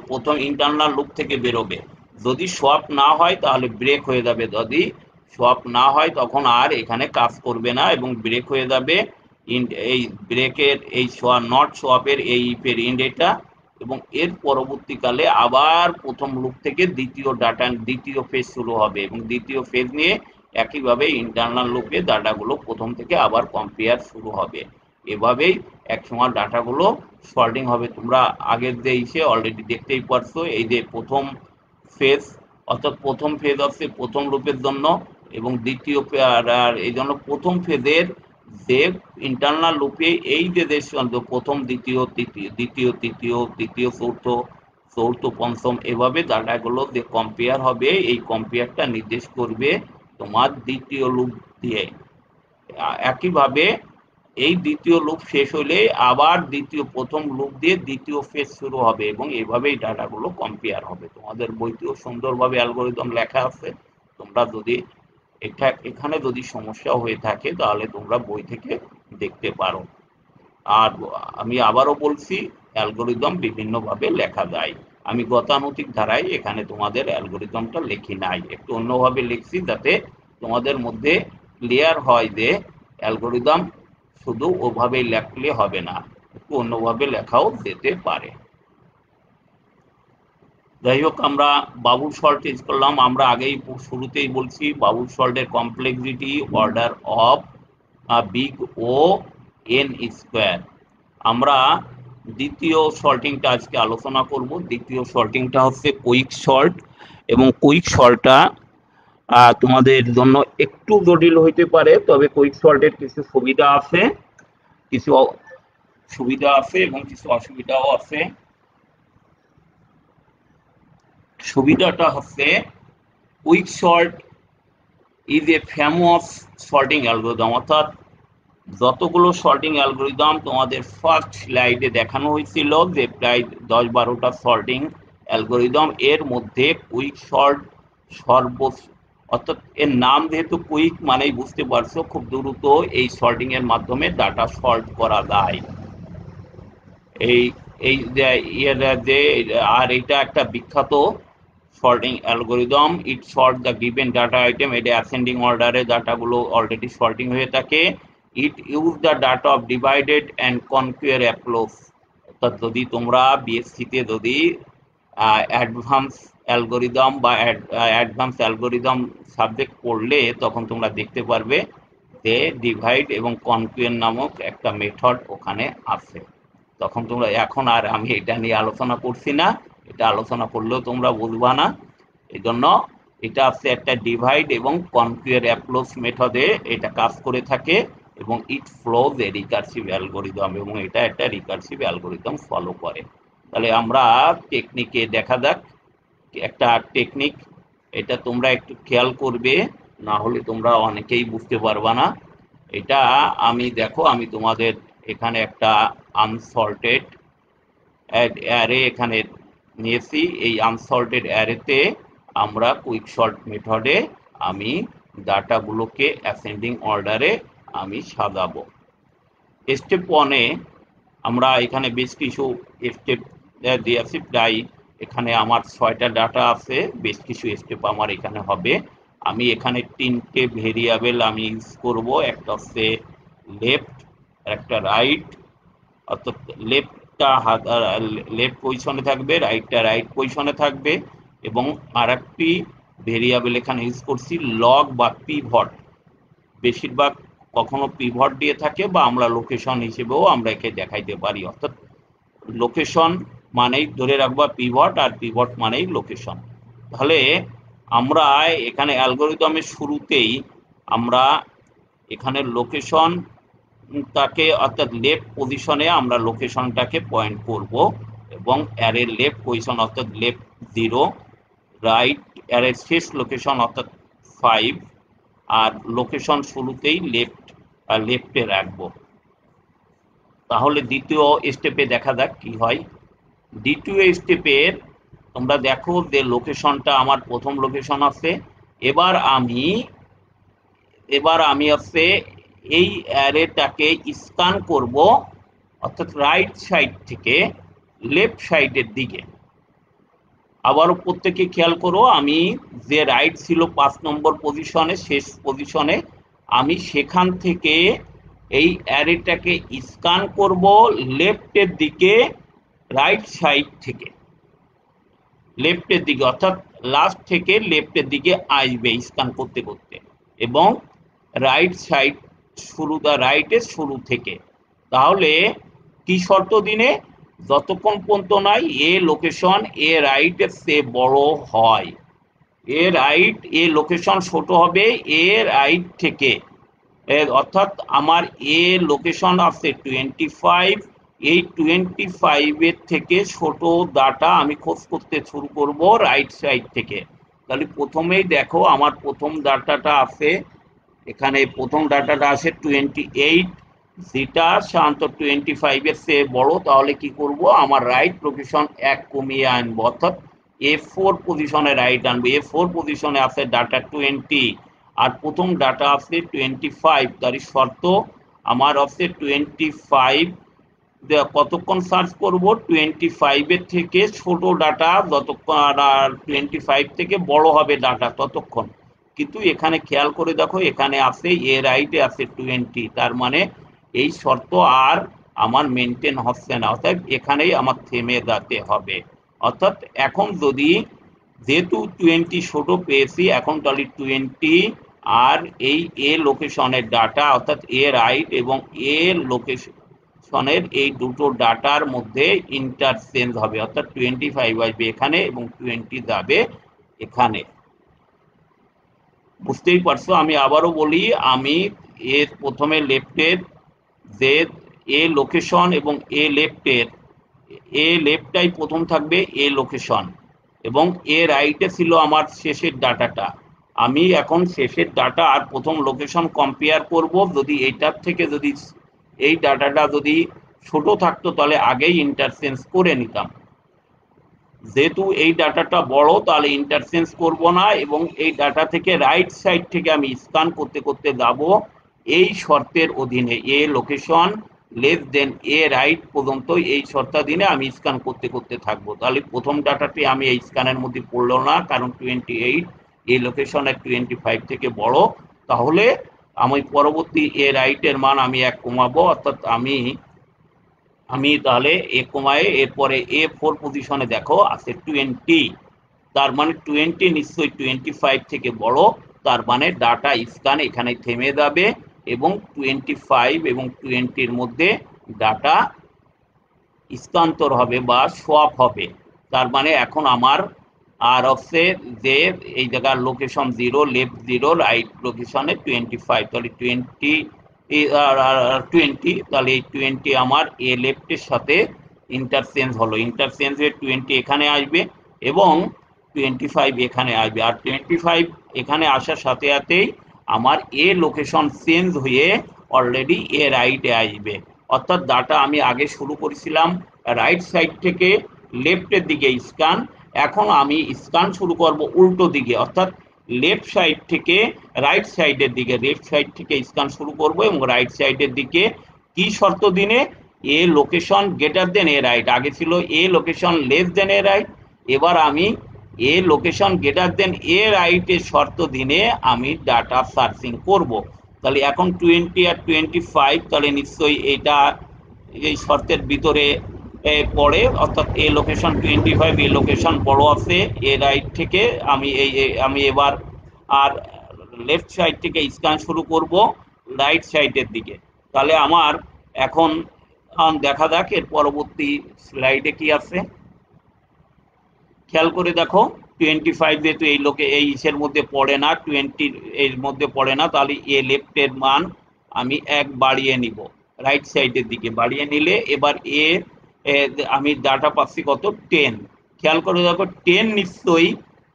প্রথম ইন্টারনাল লুপ থেকে বেরোবে। যদি সোয়াপ না হয় তাহলে ব্রেক হয়ে যাবে, যদি সোয়াপ না হয় তখন আর এখানে কাজ করবে না এবং ব্রেক হয়ে যাবে। এই ব্রেকের এই নট সোয়াপের এই ইফের ইন্ড এটা, এবং এর পরবর্তীকালে আবার প্রথম লুপ থেকে দ্বিতীয় ফেজ শুরু হবে, এবং দ্বিতীয় ফেজ নিয়ে একইভাবে ইন্টারনাল লুপে ডাটাগুলো প্রথম থেকে আবার কম্পেয়ার শুরু হবে। এভাবেই একসময় ডাটাগুলো সর্টিং হবে। তোমরা আগের যে অলরেডি দেখতেই পারছো, এই যে প্রথম ফেজ, অর্থাৎ প্রথম ফেজ হচ্ছে প্রথম লুপের জন্য, এবং দ্বিতীয় এই জন্য প্রথম ফেজের যে ইন্টারনাল লুপে এই যে প্রথম দ্বিতীয় দ্বিতীয় তৃতীয় তৃতীয় চতুর্থ পঞ্চম, এভাবে ডাটাগুলো যে কম্পেয়ার হবে, এই কম্পেয়ারটা নির্দেশ করবে তোমার দ্বিতীয় লুপ দিয়ে। একইভাবে এই দ্বিতীয় লুপ শেষ হলে আবার প্রথম লুপ দিয়ে দ্বিতীয় ফেজ শুরু হবে, এবং এইভাবেই ডাটাগুলো কম্পেয়ার হবে। তোমাদের বইতেও সুন্দরভাবে অ্যালগরিদম লেখা আছে, তোমরা যদি এখানে যদি সমস্যা হয়ে থাকে তাহলে তোমরা বই থেকে দেখতে পারো। আর আমি আবারও বলছি, অ্যালগরিদম বিভিন্নভাবে লেখা যায়। আমি গতানুগতিক ধারায় এখানে তোমাদের অ্যালগরিদমটা লিখি নাই, একটু অন্যভাবে লিখছি, যাতে তোমাদের মধ্যে ক্লিয়ার হয় যে অ্যালগরিদম শুধু ওভাবেই লেখলে হবে না, একটু অন্যভাবে লেখাও যেতে পারে। যাই হোক, আমরা বাবুল সল্ট ইউজ করলাম। আমরা আগেই শুরুতেই বলছি, বাবুল সল্টের complexity order of big O N square. আমরা দ্বিতীয় সল্টিংটা আজকে আলোচনা করব। দ্বিতীয় সল্টিংটা হচ্ছে কুইক সল্ট, এবং কুইক সল্টটা তোমাদের জন্য একটু জটিল হইতে পারে, তবে কুইক সল্টের কিছু সুবিধা আছে এবং কিছু অসুবিধাও আছে। সুবিধাটা হচ্ছে, quick salt is a famous sorting algorithm, অর্থাৎ যতগুলো সর্টিং অ্যালগরিদম তোমাদের ফার্স্ট স্লাইডে দেখানো হয়েছিল, যে প্রায় 10-12টা সর্টিং অ্যালগরিদম, এর মধ্যে কুইক সল্ট অর্থাৎ এর নাম যেহেতু কুইক, মানেই বুঝতে পারছো খুব দ্রুত এই সর্টিং এর মাধ্যমে ডাটা সল্ট করা যায়। আর এটা একটা বিখ্যাত sorting algorithm. It sort the given data item, এটা অ্যাসেন্ডিং অর্ডারে ডাটাগুলো অলরেডি সর্টিং হয়ে থাকে। It use the data of divided and conquer approach, অর্থাৎ যদি তোমরা বিএসসিতে যদি অ্যাডভান্স অ্যালগরিদম সাবজেক্ট পড়লে, তখন তোমরা দেখতে পারবে যে ডিভাইড এবং কনকুয়ার নামক একটা মেথড ওখানে আছে। তখন তোমরা, এখন আর আমি এটা নিয়ে আলোচনা করছি না, এটা আলোচনা করলেও তোমরা বুঝবা না, এই জন্য এটা আছে একটা ডিভাইড এবং কনক্রিয়ার অ্যাপ্রোচ মেথডে এটা কাজ করে থাকে এবং ইট ফ্লোজ এ রিকার্সিভ অ্যালগোরিদম, এবং এটা একটা রিকার্সিভ অ্যালগোরিদম ফলো করে। তাহলে আমরা টেকনিকে দেখা যাক একটা টেকনিক, এটা তোমরা একটু খেয়াল করবে, না হলে তোমরা অনেকেই বুঝতে পারবা না। এটা আমি দেখো, আমি তোমাদের এখানে একটা আনসর্টেড অ্যারে এখানে নিয়েছি। এই আনসর্টেড অ্যারেতে আমরা কুইক সর্ট মেথডে আমি ডাটাগুলোকে অ্যাসেন্ডিং অর্ডারে আমি সাজাবো। স্টেপ ওয়ানে আমরা এখানে বেশ কিছু স্টেপ দিয়েছি, প্রায় এখানে আমার 6টা ডাটা আছে, বেশ কিছু স্টেপ আমার এখানে হবে। আমি এখানে 3টে ভেরিয়েবল আমি ইউজ করব, একটা হচ্ছে লেফট, একটা রাইট, অর্থাৎ লেফটটা লেফট পজিশনে থাকবে, রাইটটা রাইট পজিশনে থাকবে, এবং আর একটি ভেরিয়েবল এখানে ইউজ করছি লগ বা পিভট। বেশিরভাগ কখনো পিভট দিয়ে থাকে বা আমরা লোকেশন হিসেবেও আমরা একে দেখাইতে পারি, অর্থাৎ লোকেশন মানেই ধরে রাখবা পিভট, আর পিভট মানেই লোকেশন। তাহলে আমরা এখানে অ্যালগোরিদমের শুরুতেই আমরা এখানে লোকেশন তাকে, অর্থাৎ লেফট পজিশনে আমরা লোকেশনটাকে পয়েন্ট করব, এবং অ্যারের লেফট পজিশন অর্থাৎ লেফট 0, রাইট অ্যারের শেষ লোকেশন অর্থাৎ 5, আর লোকেশন শুরুতেই লেফটে রাখবো। তাহলে দ্বিতীয় স্টেপে দেখা যাক কি হয়। দ্বিতীয় স্টেপের তোমরা দেখো যে লোকেশনটা আমার প্রথম লোকেশন আছে। এবার আমি হচ্ছে এই অ্যারেটাকে স্ক্যান করব, অর্থাৎ রাইট সাইড থেকে লেফট সাইডের দিকে। আবারও প্রত্যেকে খেয়াল করো, আমি যে রাইট ছিল 5 নম্বর পজিশনে, শেষ পজিশনে, আমি সেখান থেকে এই অ্যারেটাকে স্ক্যান করব লেফটের দিকে, রাইট সাইড থেকে লেফটের দিকে, অর্থাৎ লাস্ট থেকে লেফটের দিকে আসবে স্ক্যান করতে করতে, এবং রাইট সাইড রাইটের শুরু থেকে। তাহলে কি শর্ত দিনে, যতক্ষণ পর্যন্ত নাই এ লোকেশন এ রাইটের চেয়ে বড় হয়, এ লোকেশন ছোট হবে এ রাইট থেকে, অর্থাৎ আমার এ লোকেশন আছে 25, এই 25 থেকে ছোট ডাটা আমি খোঁজ করতে শুরু করব রাইট সাইড থেকে। তাহলে প্রথমেই দেখো আমার প্রথম ডাটাটা আছে, এখানে প্রথম ডাটাটা আছে 28, যেটা সাধারণত 25 চেয়ে বড়। তাহলে কি করব, আমার রাইট লোকেশন 1 কমিয়ে আনবো, অর্থাৎ A4 পজিশনে রাইট আনবো। A4 পজিশনে আছে ডাটা 20, আর প্রথম ডাটা আছে 25। তার শর্ত আমার আছে 25, কতক্ষণ সার্চ করব, 25 থেকে ছোট ডাটা যতক্ষণ, আর 25 থেকে বড় হবে ডাটা ততক্ষণ। কিন্তু এখানে খেয়াল করে দেখো, এখানে আছে এ রাইটে আছে 20, তার মানে এই শর্ত আর আমার মেনটেন হচ্ছে না, অর্থাৎ এখানেই আমার থেমে যেতে হবে। অর্থাৎ এখন যদি, যেহেতু 20 ছোট পেয়েছি, এখন তাহলে 20 আর এই এ লোকেশনের ডাটা, অর্থাৎ এ রাইট এবং এ লোকেশনের এই দুটো ডাটার মধ্যে ইন্টারচেঞ্জ হবে, অর্থাৎ 25 আসবে এখানে এবং 20 যাবে এখানে। বুঝতেই পারছো, আমি আবারও বলি, আমি এর প্রথমে লেফটের যে এ লোকেশন এবং এ লেফটটাই প্রথম থাকবে এ লোকেশন, এবং এ রাইটে ছিল আমার শেষের ডাটাটা। আমি এখন শেষের ডাটা আর প্রথম লোকেশন কম্পেয়ার করব, যদি এইটার থেকে যদি এই ডাটাটা যদি ছোট থাকতো তাহলে আগেই ইন্টারচেঞ্জ করে নিতাম। যেহেতু এই ডাটাটা বড়, তাহলে ইন্টারচেঞ্জ করব না, এবং এই ডাটা থেকে রাইট সাইড থেকে আমি স্ক্যান করতে করতে যাব এই শর্তের অধীনে, এ লোকেশন লেস দেন এ রাইট পর্যন্ত এই শর্তাধীনে আমি স্ক্যান করতে করতে থাকবো। তাহলে প্রথম ডাটাটি আমি এই স্ক্যানের মধ্যে পড়লো না, কারণ 28 এই লোকেশনের 25 থেকে বড়। তাহলে আমি পরবর্তী এ রাইটের মান আমি 1 কমাবো, অর্থাৎ আমি তাহলে এ কমায় এরপরে A4 পজিশনে দেখো আছে 20, তার মানে 20 নিশ্চয়ই 25 থেকে বড়, তার মানে ডাটা স্ক্যান এখানে থেমে যাবে, এবং 25 এবং 20 মধ্যে ডাটা স্থানান্তর হবে বা সোয়াপ হবে। তার মানে এখন আমার আর হচ্ছে যে এই জায়গার লোকেশন 0, লেফট 0, রাইট লোকেশনে 25, তাহলে 20 তাহলে এই 20 আমার এ লেফটের সাথে ইন্টারচেঞ্জ হলো, ইন্টারচেঞ্জ হয়ে 20 এখানে আসবে এবং 25 এখানে আসবে, আর 25 এখানে আসার সাথে সাথেই আমার এ লোকেশন চেঞ্জ হয়ে অলরেডি এ রাইটে আসবে। অর্থাৎ ডাটা আমি আগে শুরু করেছিলাম রাইট সাইড থেকে লেফটের দিকে স্ক্যান, এখন আমি স্ক্যান শুরু করব উল্টো দিকে, অর্থাৎ লেফট সাইড থেকে রাইট সাইডের দিকে, লেফট সাইড থেকে স্ক্যান শুরু করব এবং রাইট সাইডের দিকে কি শর্ত দিনে, এ লোকেশন গ্রেটার দেন এ রাইট, আগে ছিল এ লোকেশন লেস দেন এ রাইট, এবার আমি এ লোকেশন গ্রেটার দেন এ রাইটের শর্ত দিনে আমি ডাটা সার্চিং করব। তাহলে এখন 20 আর 25, তাহলে নিশ্চয়ই এটা এই শর্তের ভিতরে পড়ে, অর্থাৎ এ লোকেশন 25, এ লোকেশন বড় আছে এ রাইট থেকে, আমি এবার আর লেফট সাইড থেকে স্ক্যান শুরু করব রাইট সাইডের দিকে। তাহলে আমার এখন দেখা যাক এর পরবর্তী স্লাইডে কি আছে। খেয়াল করে দেখো 25 যেহেতু এই ইসের মধ্যে পড়ে না, 20 এর মধ্যে পড়ে না, তাহলে এ লেফটের মান আমি 1 বাড়িয়ে নিব, রাইট সাইডের দিকে বাড়িয়ে নিলে এবার আমি ডাটা পাচ্ছি কত 10। খেয়াল করে দেখো 10 নিশ্চয়ই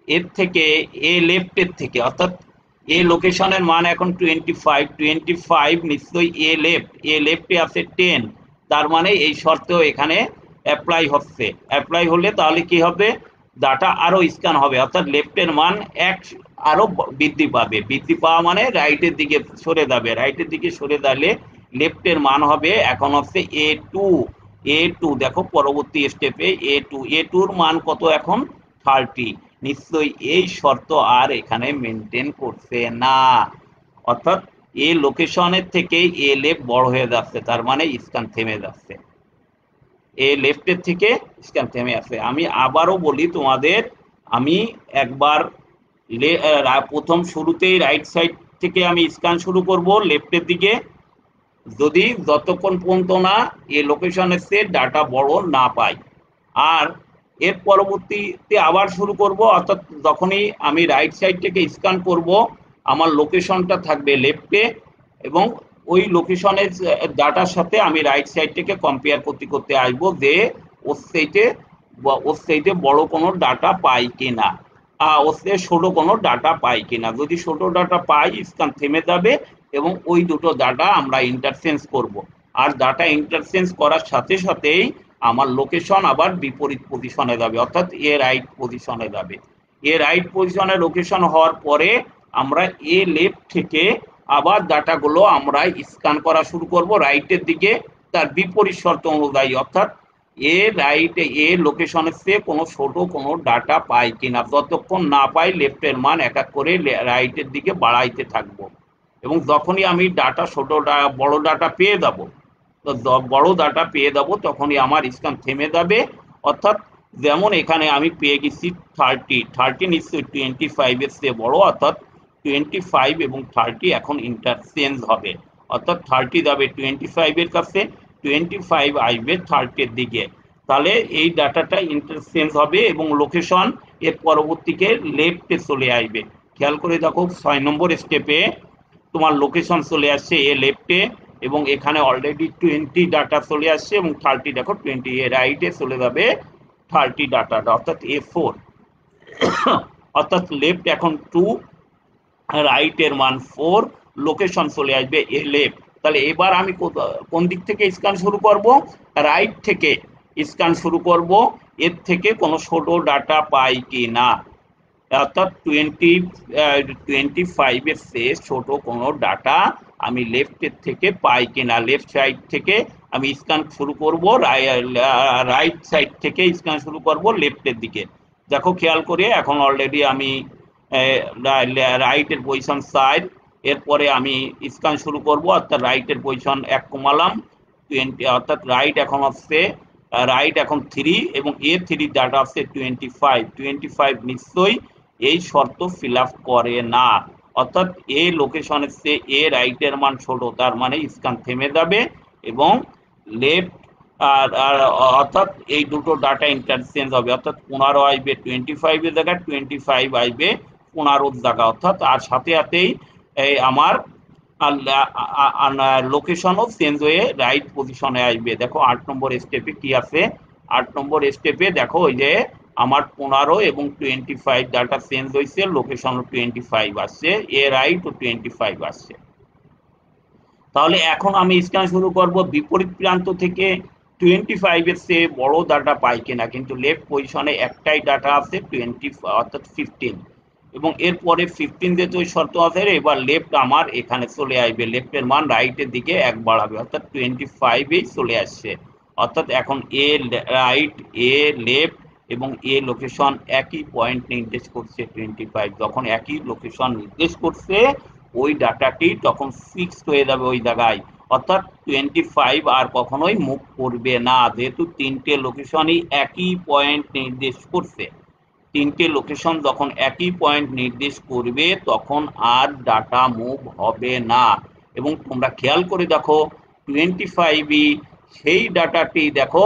এর থেকে এ লেফটের থেকে, অর্থাৎ এ লোকেশনের মান এখন 25 নিশ্চয়ই এ লেফটে আছে 10, তার মানে এই শর্তেও এখানে অ্যাপ্লাই হচ্ছে, অ্যাপ্লাই হলে তাহলে কি হবে, ডাটা আরো স্ক্যান হবে, অর্থাৎ লেফটের মান 1 আরো বৃদ্ধি পাবে, বৃদ্ধি পাওয়া মানে রাইটের দিকে সরে যাবে, রাইটের দিকে সরে গেলে লেফটের মান হবে এখন হচ্ছে এ টু দেখো পরবর্তী স্টেপে এ টুর মান কত এখন 30, নিশ্চয়ই এই শর্ত আর এখানে মেনটেন করছে না, অর্থাৎ এ লোকেশনের থেকে এ লেফট বড় হয়ে যাচ্ছে, তার মানে স্ক্যান থেমে যাচ্ছে, এ লেফটের থেকে স্ক্যান থেমে আছে। আমি আবারও বলি তোমাদের, আমি একবার প্রথম শুরুতেই রাইট সাইড থেকে আমি স্ক্যান শুরু করব লেফটের দিকে, যদি যতক্ষণ পর্যন্ত না এ লোকেশনের চেয়ে ডাটা বড় না পাই, আর এর পরবর্তীতে আবার শুরু করব, অর্থাৎ যখনই আমি রাইট সাইড থেকে স্ক্যান করব আমার লোকেশনটা থাকবে লেফটে এবং ওই লোকেশনের ডাটার সাথে আমি রাইট সাইড থেকে কম্পেয়ার করতে করতে আসবো যে ওর সাইডে বড় কোনো ডাটা পাই কিনা, ওর থেকে ছোট কোনো ডাটা পাই কিনা, যদি ছোট ডাটা পাই স্ক্যান থেমে যাবে এবং ওই দুটো ডাটা আমরা ইন্টারচেঞ্জ করব, আর ডাটা ইন্টারচেঞ্জ করার সাথে সাথেই আমার লোকেশন আবার বিপরীত পজিশনে যাবে, অর্থাৎ এ রাইট পজিশনে যাবে, এ রাইট পজিশনে লোকেশন হওয়ার পরে আমরা এ লেফট থেকে আবার ডাটাগুলো আমরা স্ক্যান করা শুরু করব রাইটের দিকে, তার বিপরীত শর্ত অনুযায়ী, অর্থাৎ এ লোকেশনের চেয়ে কোনো ছোট কোনো ডাটা পাই কিনা, যতক্ষণ না পাই লেফটের মান এক এক করে রাইটের দিকে বাড়াইতে থাকবো, এবং যখনই আমি ডাটা বড় ডাটা পেয়ে যাব, বড় ডাটা পেয়ে যাব তখনই আমার স্ক্যান থেমে যাবে, অর্থাৎ যেমন এখানে আমি পেয়ে গেছি 30 নিশ্চয়ই 25 এর চেয়ে বড়, অর্থাৎ 25 এবং 30 এখন ইন্টারচেঞ্জ হবে, অর্থাৎ 30 যাবে 25 এর কাছে, 25 আসবে 30 এর দিকে, তাহলে এই ডাটাটা ইন্টারচেঞ্জ হবে এবং লোকেশন এর পরবর্তীকে লেফটে চলে আসবে। খেয়াল করে দেখো 6 নম্বর স্টেপে তোমার লোকেশন চলে আসছে এ লেফটে এবং এখানে অলরেডি 20 ডাটা চলে আসছে এবং 30 দেখো 20 এ রাইটে চলে যাবে 30 ডাটাটা, অর্থাৎ A4, অর্থাৎ লেফট এখন 2, রাইটের মান 4, লোকেশন চলে আসবে এ লেফট। তাহলে এবার আমি কোন দিক থেকে স্ক্যান শুরু করব, রাইট থেকে স্ক্যান শুরু করব, এর থেকে কোনো ছোট ডাটা পাই কি না, অর্থাৎ 25 এর চেয়ে ছোট কোনো ডাটা আমি লেফটের থেকে পাই কিনা, লেফট সাইড থেকে আমি স্ক্যান শুরু করব, রাইট সাইড থেকে স্ক্যান শুরু করব লেফটের দিকে। দেখো খেয়াল করে এখন অলরেডি আমি রাইটের পজিশন সাইড, এরপরে আমি স্ক্যান শুরু করব, অর্থাৎ রাইটের পজিশন 1 কমালাম 20, অর্থাৎ রাইট এখন আসছে রাইট এখন 3 এবং এ 3 ডাটা আসছে 25 নিশ্চয়ই এই শর্ত ফিল আপ করে না, অর্থাৎ এ লোকেশনের চেয়ে এ রাইটের মান ছোট, তার মানে স্ক্যান থেমে যাবে এবং লেফট আর আর অর্থাৎ এই দুটো ডাটা ইন্টারচেঞ্জ হবে, অর্থাৎ 15 আসবে 25 এর জায়গায়, 25 আসবে 15 জায়গা, অর্থাৎ আর সাথে সাথেই এই আমার লোকেশনও চেঞ্জ হয়ে রাইট পজিশনে আসবে। দেখো 8 নম্বর স্টেপে কি আছে, 8 নম্বর স্টেপে দেখো ওই যে আমার 15 এবং 25 ডাটা চেঞ্জ হয়েছে, লোকেশন 25 আসছে, এ রাইট ও 25 আসছে। তাহলে এখন আমি স্ক্যান শুরু করব বিপরীত প্রান্ত থেকে 25 এর চেয়ে বড় ডাটা পাই কিনা, কিন্তু লেফট পজিশনে একটাই ডাটা আছে 20 অর্থাৎ 15, এবং এরপরে 15 যেহেতু ওই শর্ত আছে, এবার লেফট আমার এখানে চলে আসবে, লেফটের মান রাইটের দিকে এক বাড়াবে, অর্থাৎ 25 চলে আসছে। অর্থাৎ এখন এ রাইট, এ লেফট এবং এ লোকেশন একই পয়েন্ট নির্দেশ করছে 25, যখন একই লোকেশন নির্দেশ করছে ওই ডাটাটি তখন ফিক্সড হয়ে যাবে ওই জায়গায়, অর্থাৎ 25 আর কখনোই মুভ করবে না, যেহেতু তিনটে লোকেশনই একই পয়েন্ট নির্দেশ করছে। তিনটে লোকেশন যখন একই পয়েন্ট নির্দেশ করবে তখন আর ডাটা মুভ হবে না। এবং তোমরা খেয়াল করে দেখো 25 সেই ডাটাটি, দেখো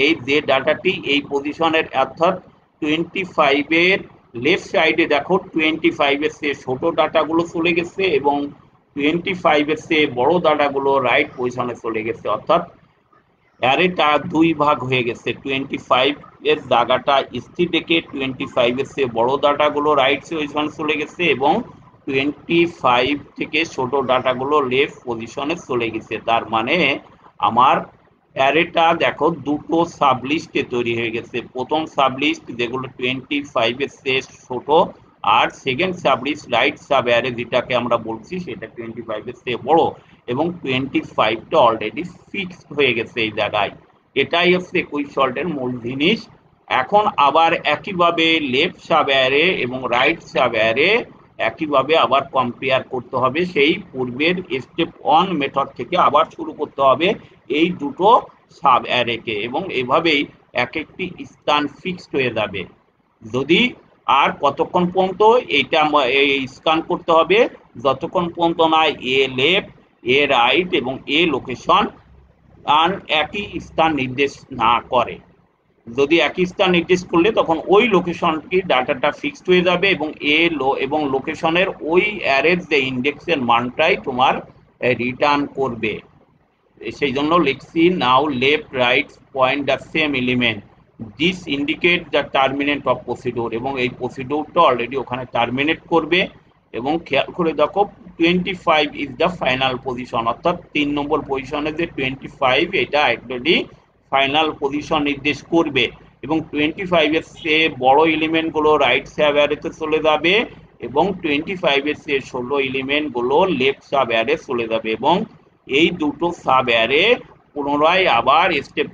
এই যে ডাটাটি এই পজিশনের, অর্থাৎ 25 এর লেফট সাইডে দেখো 25 এর চেয়ে ছোট ডাটাগুলো চলে গেছে এবং 25 এর চেয়ে বড় ডাটাগুলো রাইট পজিশনে চলে গেছে, অর্থাৎ অ্যারেটা দুই ভাগ হয়ে গেছে। 25 এর জায়গাটা স্থির রেখে 25 এর চেয়ে বড় ডাটাগুলো রাইট পজিশনে চলে গেছে এবং 25 থেকে ছোট ডাটাগুলো লেফট পজিশনে চলে গেছে। তার মানে আমার অ্যারেটা দেখো দুটো সাবলিস্টে তৈরি হয়ে গেছে, প্রথম সাবলিস্ট যেগুলো 25 এর চেয়ে ছোট, আর সেকেন্ড সাবলিস্ট রাইট সাব অ্যারে যেটাকে আমরা বলছি সেটা 25 এর চেয়ে বড়, এবং 25টা অলরেডি ফিক্সড হয়ে গেছে এই জায়গায়। এটাই হচ্ছে কুইক সল্টের মূল জিনিস। এখন আবার একইভাবে লেফট সাব অ্যারে এবং রাইট সাব অ্যারে একইভাবে আবার কম্পেয়ার করতে হবে, সেই পূর্বের স্টেপ 1 মেথড থেকে আবার শুরু করতে হবে এই দুটো সাব অ্যারেকে, এবং এভাবেই এক একটি স্থান ফিক্সড হয়ে যাবে। যদি আর কতক্ষণ পর্যন্ত এইটা এই স্ক্যান করতে হবে, যতক্ষণ পর্যন্ত না এ লেফট, এ রাইট এবং এ লোকেশন আর একই স্থান নির্দেশ না করে। যদি একই স্থান নির্দেশ করলে তখন ওই লোকেশনটি ডাটাটা ফিক্সড হয়ে যাবে এবং এবং লোকেশনের ওই অ্যারের যে ইন্ডেক্সের মানটাই তোমার রিটার্ন করবে। সেই জন্য লিখছি now left right point the same element, this indicate the terminate of procedure, এবং এই প্রসিডিউরটা অলরেডি ওখানে টার্মিনেট করবে। এবং খেয়াল করে দেখো 25 ইজ দ্য ফাইনাল পজিশন, অর্থাৎ 3 নম্বর পজিশনে যে 25 এটা একচুয়ালি ফাইনাল পজিশন নির্দেশ করবে, এবং 25 এর চেয়ে বড় এলিমেন্ট গুলো রাইট সাব অ্যারেতে চলে যাবে এবং 25 এর চেয়ে ছোট এলিমেন্ট গুলো লেফট সাব অ্যারে চলে যাবে, এবং এই দুটো সাব অ্যারে পুনরায় আবার স্টেপ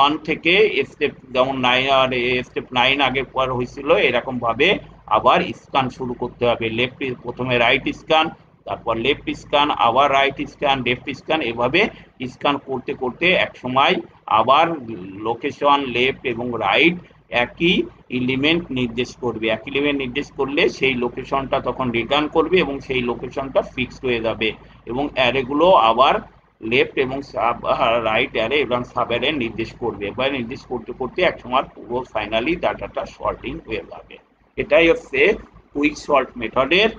1 থেকে স্টেপ যেমন 9 আর স্টেপ 9 আগের পর হয়েছিল এরকম ভাবে আবার স্ক্যান শুরু করতে হবে। লেফট প্রথমে রাইট স্ক্যান, তারপর লেফট স্ক্যান, আবার রাইট স্ক্যান, লেফট স্ক্যান, এভাবে স্ক্যান করতে করতে এক সময় আবার লোকেশন লেফট এবং রাইট একই এলিমেন্ট নির্দেশ করবে, একই এলিমেন্ট নির্দেশ করলে সেই লোকেশনটা তখন রিটার্ন করবে এবং সেই লোকেশনটা ফিক্সড হয়ে যাবে, এবং অ্যারেগুলো আবার লেফট এবং রাইট অ্যারে এবং সাব অ্যারে নির্দেশ করবে। এবার নির্দেশ করতে করতে একসময় পুরো ফাইনালি ডাটাটা সর্টিং হয়ে যাবে। এটাই হচ্ছে কুইক সল্ট মেথডের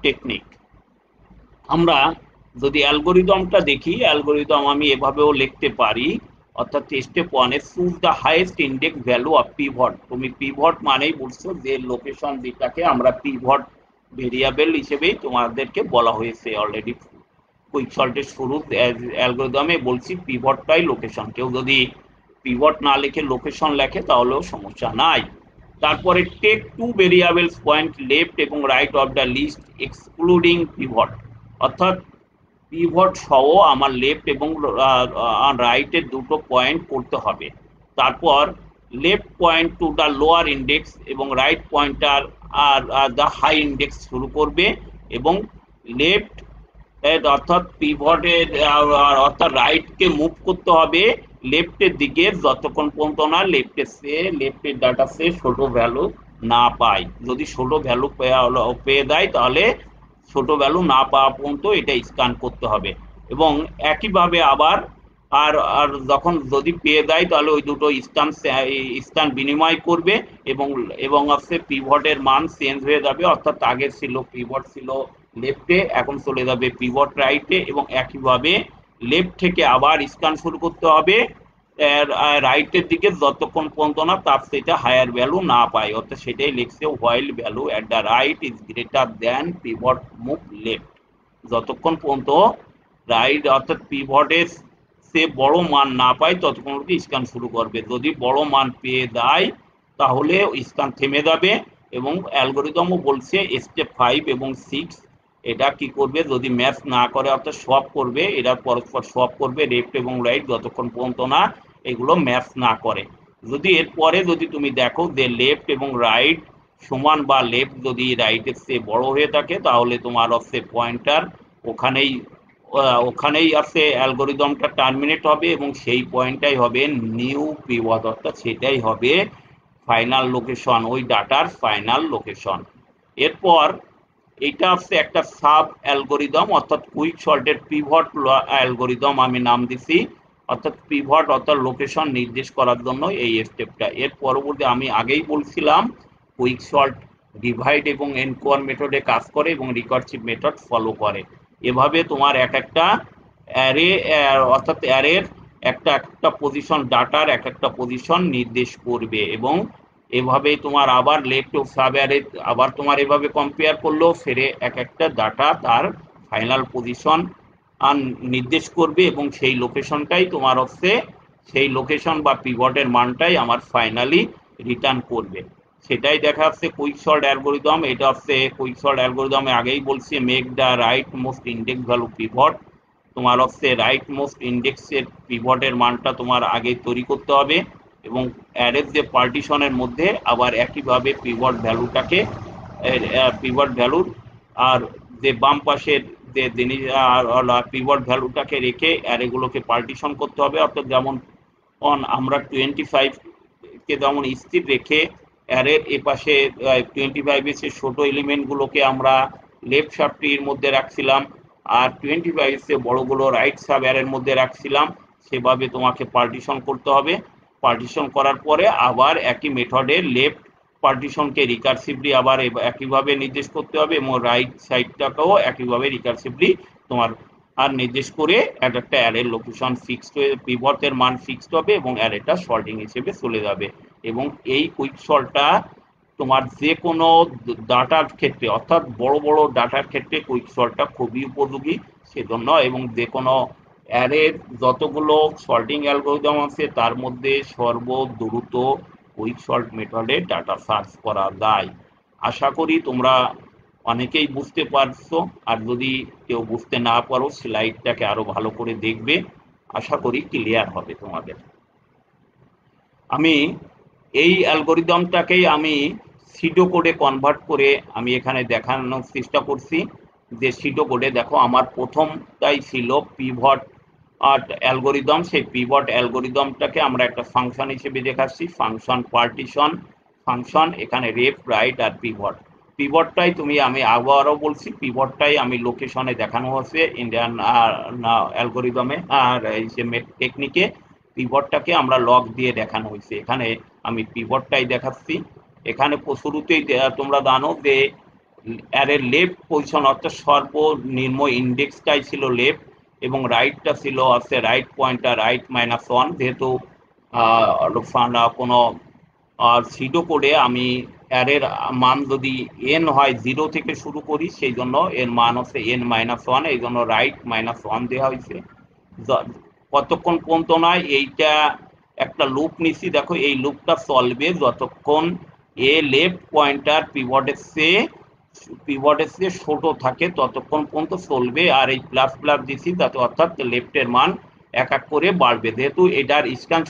টেকনিক। আমরা যদি অ্যালগোরিদমটা দেখি, অ্যালগোরিদম আমি এভাবেও লিখতে পারি, অর্থাৎ step 1 A choose the highest index value of pivot. তুমি পিভট মানেই বলছো যে লোকেশন যেটাকে আমরা পিভট ভেরিয়েবল হিসেবেই তোমাদেরকে বলা হয়েছে অলরেডি কুইক সল্টের শুরু অ্যালগোরিদমে বলছি পিভটটাই লোকেশন। কেউ যদি পিভট না লিখে লোকেশন লেখে তাহলেও সমস্যা নাই। তারপরে take two variables point left এবং right of the list excluding pivot, অর্থাৎ পিভট সহ আমার লেফট এবং রাইটের দুটো পয়েন্ট করতে হবে। তারপর left point to the lower index এবং রাইট পয়েন্টার আর দ্য হাই ইন্ডেক্স শুরু করবে, এবং লেফট অর্থাৎ পিভটের অর্থাৎ রাইটকে মুভ করতে হবে লেফটের দিকে যতক্ষণ পর্যন্ত না লেফটের ডাটা সে ছোট ভ্যালু না পায়। যদি ছোট ভ্যালু পেয়ে দেয় তাহলে ছোট ভ্যালু না পাওয়া পর্যন্ত এটা স্ক্যান করতে হবে, এবং একইভাবে আবার আর আর যখন যদি পেয়ে দেয় তাহলে ওই দুটো স্থান বিনিময় করবে এবং এবং হচ্ছে পিভটের মান চেঞ্জ হয়ে যাবে, অর্থাৎ আগে ছিল পিভট ছিল লেফটে, এখন চলে যাবে পিভট রাইটে, এবং একইভাবে লেফট থেকে আবার স্ক্যান শুরু করতে হবে রাইটের দিকে যতক্ষণ পর্যন্ত না তার সেটা হায়ার ভ্যালু না পায়, অর্থাৎ সেটাই লিখছে while value at the right is greater than pivot move left. যতক্ষণ পর্যন্ত রাইট অর্থাৎ পিভটের সে বড় মান না পায় ততক্ষণ অবধি স্ক্যান শুরু করবে। যদি বড় মান পেয়ে দেয় তাহলে স্ক্যান থেমে যাবে, এবং অ্যালগোরিদমও বলছে স্টেপ 5 এবং 6 এটা কি করবে, যদি ম্যাচ না করে অর্থাৎ সোয়াপ করবে, এরা পরস্পর সোয়াপ করবে লেফট এবং রাইট যতক্ষণ পর্যন্ত না এগুলো ম্যাচ না করে। যদি এরপরে যদি তুমি দেখো যে লেফট এবং রাইট সমান বা লেফট যদি রাইটের চেয়ে বড় হয়ে থাকে তাহলে তোমার হচ্ছে পয়েন্টার ওখানেই ওখানেই আছে অ্যালগোরিদমটা টার্মিনেট হবে, এবং সেই পয়েন্টটাই হবে নিউ পিভট, অর্থাৎ সেটাই হবে ফাইনাল লোকেশন, ওই ডাটার ফাইনাল লোকেশন। এরপর এটা হচ্ছে একটা সাব অ্যালগোরিদম, অর্থাৎ কুইক সর্টেড পিভট অ্যালগোরিদম আমি নাম দিছি, অর্থাৎ পিভট অর্থাৎ লোকেশন নির্দেশ করার জন্য এই স্টেপটা। এর পরবর্তী আমি আগেই বলছিলাম কুইক সর্ট ডিভাইড এবং এনকোয়ার মেথডে কাজ করে এবং রিকারসিভ মেথড ফলো করে। এভাবে তোমার এক একটা অ্যারে অর্থাৎ অ্যারের একটা একটা পজিশন ডাটার এক একটা পজিশন নির্দেশ করবে, এবং এভাবে তোমার আবার লেফট ও সাব অ্যারে আবার তোমার এভাবে কম্পেয়ার করলেও ফেরে এক একটা ডাটা তার ফাইনাল পজিশন নির্দেশ করবে, এবং সেই লোকেশনটাই তোমার হচ্ছে সেই লোকেশন বা পিভটের মানটাই আমার ফাইনালি রিটার্ন করবে। সেটাই দেখা যাচ্ছে কুইক সর্ট অ্যালগোরিদম। এটা হচ্ছে কুইক সর্ট অ্যালগোরিদমে আগেই বলছি make the right most index value pivot. তোমার হচ্ছে রাইট মোস্ট ইন্ডেক্সের পিভটের মানটা তোমার আগে তৈরি করতে হবে, এবং অ্যারের যে পার্টিশনের মধ্যে আবার একইভাবে পিভট ভ্যালুটাকে পিভট ভ্যালুর আর যে বাম পাশের যে জিনিস পিভট ভ্যালুটাকে রেখে অ্যারেগুলোকে পার্টিশন করতে হবে, অর্থাৎ যেমন আমরা 25 কে যেমন স্থির রেখে অ্যারের এপাশে 25 এর ছোট এলিমেন্টগুলোকে আমরা লেফট সাবট্রির মধ্যে রাখছিলাম, আর 25 এর বড়গুলো রাইট সাব অ্যারের মধ্যে রাখছিলাম, সেভাবে তোমাকে পার্টিশন করতে হবে। পার্টিশন করার পরে আবার একই মেথডে লেফট পার্টিশনকে রিকারসিভলি আবার একইভাবে নির্দেশ করতে হবে, এবং রাইট সাইডটাকেও একইভাবে রিকারসিভলি তোমার আর নির্দেশ করে একটা অ্যারের লোকেশন ফিক্সড হয়ে পিভটের মান ফিক্সড হবে এবং অ্যারেটা সর্টিং হিসেবে চলে যাবে। এবং এই কুইক সর্টটা তোমার যে কোনো ডাটার ক্ষেত্রে অর্থাৎ বড় বড় ডাটার ক্ষেত্রে কুইক সর্টটা খুবই উপযোগী সেজন্য, এবং যে কোনো অ্যারের যতগুলো সর্টিং অ্যালগোরিদম আছে তার মধ্যে সর্বদ্রুত কুইক সর্ট মেথডে ডাটা সার্চ করা যায়। আশা করি তোমরা অনেকেই বুঝতে পারছো, আর যদি কেউ বুঝতে না পারো স্লাইডটাকে আরো ভালো করে দেখবে, আশা করি ক্লিয়ার হবে তোমাদের। আমি এই অ্যালগোরিদমটাকেই আমি সিডো কোডে কনভার্ট করে আমি এখানে দেখানোর চেষ্টা করছি। যে সিডো কোডে দেখো আমার প্রথমটাই ছিল পিভট অ্যালগোরিদম, সেই পিভট অ্যালগোরিদমটাকে আমরা একটা ফাংশন হিসেবে দেখাচ্ছি, ফাংশন পার্টিশন ফাংশন, এখানে লেফট রাইট আর পিভট। পিভটটাই তুমি আমি আবারও বলছি পিভটটাই আমি লোকেশনে দেখানো হচ্ছে ইন্ডিয়ান অ্যালগোরিদমে আর এই যে টেকনিকে পিভটটাকে আমরা লগ দিয়ে দেখানো হয়েছে, এখানে আমি পিভটটাই দেখাচ্ছি। এখানে শুরুতেই তোমরা জানো যে অ্যারের লেফট পজিশন অর্থাৎ সর্বনিম্ন ইন্ডেক্সটাই ছিল লেফট, এবং রাইটটা ছিল হচ্ছে রাইট পয়েন্টার রাইট -1, যেহেতু কোনো সিডো কোডে আমি অ্যারের মান যদি এন হয় 0 থেকে শুরু করি, সেই জন্য এর মান হচ্ছে n-1, এই জন্য রাইট -1 দেওয়া হয়েছে। কতক্ষণ পর্যন্ত নয় এইটা একটা লুপ নিচ্ছি, দেখো এই লুপটা চলবে যতক্ষণ এ লেফট পয়েন্টার পিভটের চেয়ে ছোট থাকে ততক্ষণ পর্যন্ত চলবে, আর এই প্লাস প্লাস দিচ্ছি তাতে অর্থাৎ লেফটের মান এক এক করে বাড়বে, যেহেতু এটার স্ক্যান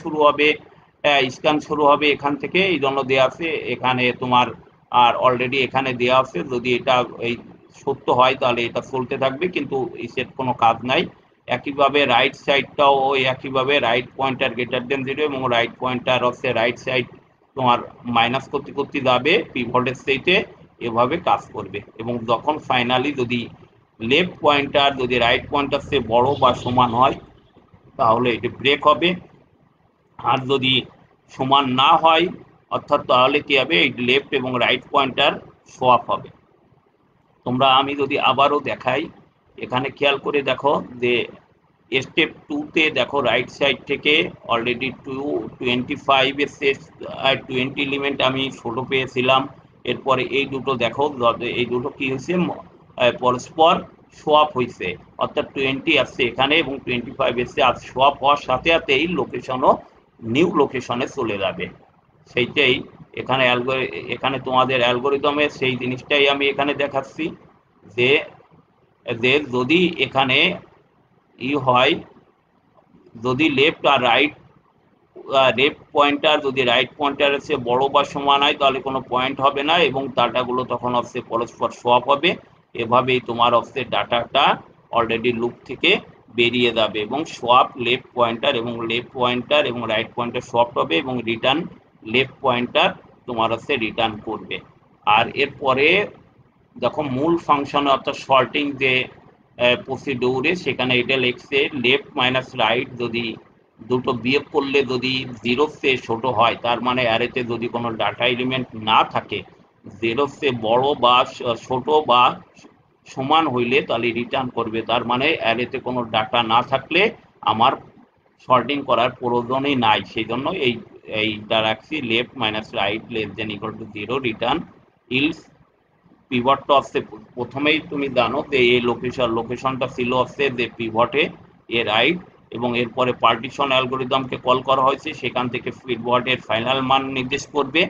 শুরু হবে এখান থেকে, এই জন্য দেওয়া আছে এখানে তোমার। আর অলরেডি এখানে দেওয়া আছে যদি এটা এই সত্য হয় তাহলে এটা চলতে থাকবে, কিন্তু সেট কোনো কাজ নাই। একইভাবে রাইট সাইডটাও ওই একইভাবে রাইট পয়েন্টার গ্রেটার দেন 0 এবং রাইট পয়েন্টার হচ্ছে রাইট সাইড তোমার মাইনাস করতে করতে যাবে পিভটের সাইডে, এভাবে কাজ করবে। এবং যখন ফাইনালি যদি লেফট পয়েন্টার যদি রাইট পয়েন্টার চেয়ে বড় বা সমান হয় তাহলে এটি ব্রেক হবে। আর যদি সমান না হয় অর্থাৎ তাহলে কি হবে, এই লেফট এবং রাইট পয়েন্টার সোয়াপ হবে। তোমরা আমি যদি আবারও দেখাই, এখানে খেয়াল করে দেখো যে স্টেপ 2 তে দেখো রাইট সাইড থেকে অলরেডি 25 এসছে, 20 এলিমেন্ট আমি ছোট পেয়েছিলাম। এরপরে এই দুটো দেখো, এই দুটো কি হয়েছে, পরস্পর সোয়াপ হয়েছে, অর্থাৎ 20 আসছে এখানে এবং 25 এসছে। আর সোয়াপ হওয়ার সাথে সাথেই লোকেশনও নিউ লোকেশনে চলে যাবে। সেইটাই এখানে এখানে তোমাদের অ্যালগোরিদমে সেই জিনিসটাই আমি এখানে দেখাচ্ছি যে যদি এখানে হয়, যদি লেফট আর রাইট লেফট পয়েন্টার যদি রাইট পয়েন্টারের চেয়ে বড় বা সমান হয় তাহলে কোনো পয়েন্ট হবে না এবং ডাটাগুলো তখন হচ্ছে পরস্পর সোয়াপ হবে। এভাবেই তোমার হচ্ছে ডাটাটা অলরেডি লুপ থেকে বেরিয়ে যাবে এবং সোয়াপ লেফট পয়েন্টার এবং রাইট পয়েন্টার সোয়াপ হবে এবং রিটার্ন লেফট পয়েন্টার তোমার হচ্ছে রিটার্ন করবে। আর এরপরে দেখো মূল ফাংশনে অর্থাৎ সর্টিং যে প্রসিডিউরে, সেখানে এটা লিখছে লেফট মাইনাস রাইট যদি দুটো বিয়োগ করলে যদি 0 চেয়ে ছোট হয়, তার মানে অ্যারেতে যদি কোনো ডাটা এলিমেন্ট না থাকে 0 চেয়ে বড় বা ছোট বা সমান হইলে তাহলে রিটার্ন করবে। তার মানে অ্যারেতে কোনো ডাটা না থাকলে আমার সর্টিং করার প্রয়োজনই নাই। সেই জন্য এইটা রাখছি left minus right less then equal to 0 return else পিভটটা হচ্ছে প্রথমেই তুমি জানো যে এই লোকেশনটা ছিল হচ্ছে যে পিভটে এ রাইট, এবং এরপরে পার্টিশন অ্যালগোরিদমকে কল করা হয়েছে, সেখান থেকে পিভটের ফাইনাল মান নির্দেশ করবে।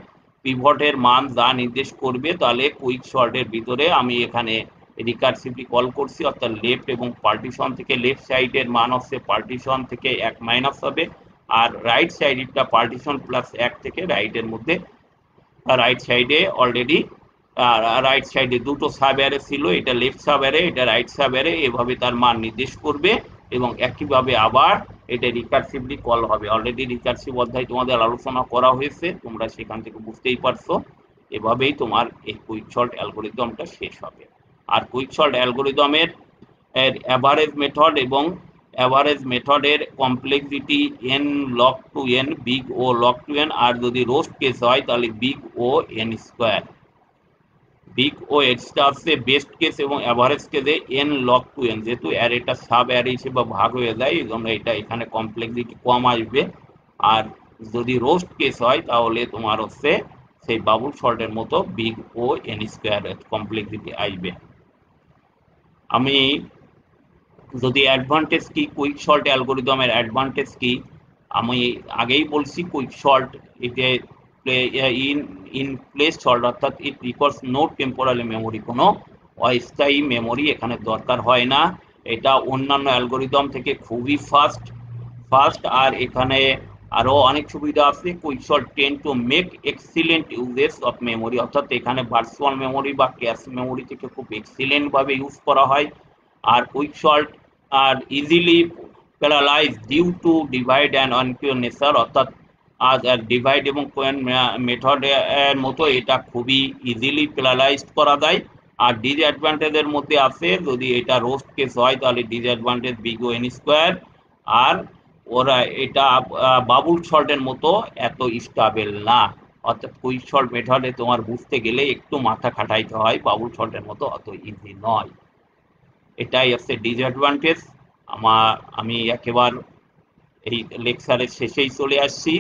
পিভটের মান যা নির্দেশ করবে তাহলে কুইক সর্টের ভিতরে আমি এখানে রিকার্সিভলি কল করছি, অর্থাৎ লেফট এবং পার্টিশন থেকে লেফট সাইডের মান হচ্ছে পার্টিশন থেকে 1 মাইনাস হবে, আর রাইট সাইডেরটা পার্টিশন প্লাস 1 থেকে রাইটের মধ্যে রাইট সাইডে অলরেডি রাইট সাইডে দুটো সাব অ্যারে ছিল, এটা লেফট সাব অ্যারে, এটা রাইট সাব অ্যারে, এভাবে তার মান নির্দেশ করবে এবং একইভাবে আবার এটা রিকার্সিভলি কল হবে। অলরেডি রিকার্সিভ অধ্যায় তোমাদের আলোচনা করা হয়েছে, তোমরা সেখান থেকে বুঝতেই পারছো। এভাবেই তোমার এই কুইক সল্ট অ্যালগোরিদমটা শেষ হবে। আর কুইক সল্ট অ্যালগোরিদমের অ্যাভারেজ মেথড এবং অ্যাভারেজ মেথডের complexity n log to n, big O log to n, আর যদি রোস্ট কেস হয় তাহলে big O n square. Big O এক্সটা হচ্ছে বেস্ট কেস এবং অ্যাভারেজ কেসে n log to n, যেহেতু অ্যারেটা সাব অ্যারে হিসেবে ভাগ হয়ে যায় এই জন্য এটা এখানে কমপ্লেক্সিটি কম আসবে। আর যদি রোস্ট কেস হয় তাহলে তোমার হচ্ছে সেই বাবুল সল্টের মতো big O n square complexity আসবে। আমি যদি অ্যাডভান্টেজ কি কুইক সল্ট অ্যালগোরিদমের অ্যাডভান্টেজ কি, আমি আগেই বলছি কুইক সল্ট এটা ইন প্লেস সল্ট, অর্থাৎ it requires no temporary memory, কোনো অস্থায়ী মেমোরি এখানে দরকার হয় না। এটা অন্যান্য অ্যালগোরিদম থেকে খুবই ফাস্ট। আর এখানে আরো অনেক সুবিধা আছে। Quick sort tend to make excellent uses of memory, অর্থাৎ এখানে ভার্চুয়াল মেমোরি বা ক্যাশ মেমোরি থেকে খুব এক্সিলেন্ট ভাবে ইউজ করা হয়। আর কুইক সল্ট আর easily parallelize due to divide and conquer nature, অর্থাৎ ডিভাইড এবং কোয়েন মেথড এর মতো এটা খুবই ইজিলি প্যারালাইজ করা যায়। আর ডিসঅ্যাডভান্টেজের মধ্যে আছে, যদি এটা রোস্ট কেস হয় তাহলে disadvantage big O N square, আর ওরা এটা বাবুল সল্টের মতো এত স্টেবল না, অর্থাৎ কুইক সল্ট মেথডে তোমার বুঝতে গেলে একটু মাথা খাটাইতে হয়, বাবুল সল্টের মতো অত ইজি নয়। এটাই হচ্ছে ডিসঅ্যাডভান্টেজ। আমি একেবারে এই লেকচারের শেষেই চলে আসছি।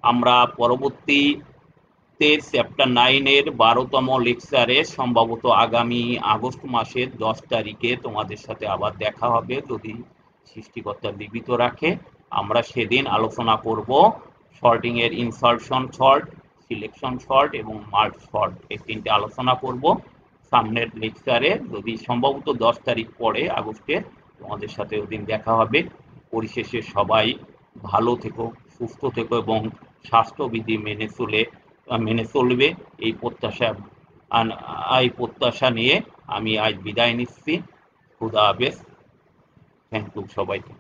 আমরা পরবর্তীতে চ্যাপ্টার 9-এর 12তম লেকচারে সম্ভবত আগামী আগস্ট মাসের 10 তারিখে তোমাদের সাথে আবার দেখা হবে, যদি সৃষ্টিকর্তা জীবিত রাখে। আমরা সেদিন আলোচনা করব সর্টিং এর ইনসার্শন সর্ট, সিলেকশন সর্ট এবং মার্জ সর্ট, এই তিনটে আলোচনা করব সামনের লেকচারে, যদি সম্ভবত 10 তারিখ পরে আগস্টে তোমাদের সাথে ওদিন দেখা হবে। পরিশেষে সবাই ভালো থেকো, সুস্থ থেকো এবং স্বাস্থ্যবিধি মেনে চলবে, এই প্রত্যাশা নিয়ে আমি আজ বিদায় নিচ্ছি। খুদা হাফেজ। থ্যাংক ইউ সবাইকে।